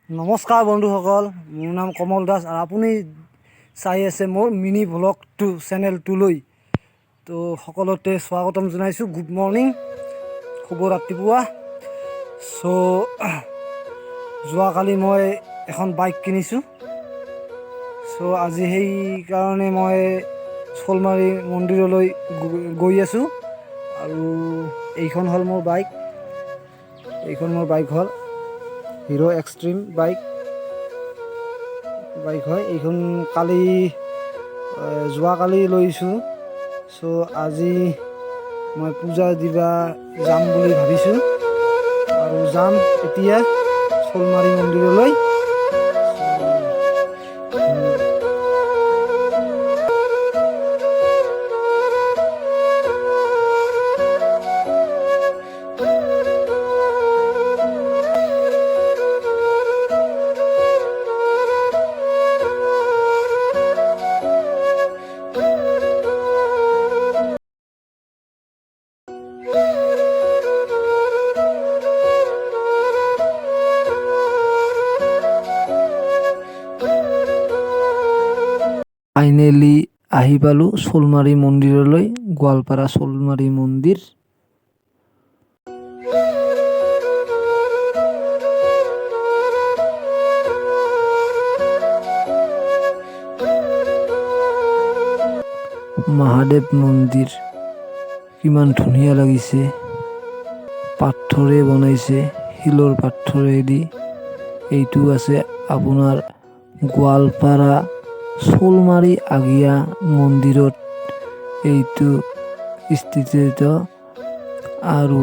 নমস্কাৰ বন্ধুসকল, মোৰ নাম কমল দাস আৰু আপুনি চাই আছে মোৰ মিনি ভ্লগ চেনেলটোলৈ। তো সকলোতে স্বাগতম জনাইছোঁ। গুড মৰ্ণিং, শুভ ৰাতিপুৱা। যোৱাকালি মই এখন বাইক কিনিছোঁ। আজি সেইকাৰণে মই শ'লমাৰী মন্দিৰলৈ গৈ আছোঁ। আৰু এইখন হ'ল মোৰ বাইক। হ'ল হিৰো এক্সট্ৰিম বাইক হয়। এইখন যোৱাকালি লৈছোঁ। আজি মই পূজা দিবা যাম বুলি ভাবিছোঁ আৰু যাম এতিয়া শ'লমাৰী মন্দিৰলৈ। ফাইনেলি আহি পালোঁ শ'লমাৰী মন্দিৰলৈ, গোৱালপাৰা শ'লমাৰী মন্দিৰ। মহাদেৱ মন্দিৰ কিমান ধুনীয়া লাগিছে, পাথৰে বনাইছে, শিলৰ পাথৰেদি। এইটো আছে আপোনাৰ গোৱালপাৰা শ'লমাৰী আগিয়া মন্দিৰত এইটো স্থিত আৰু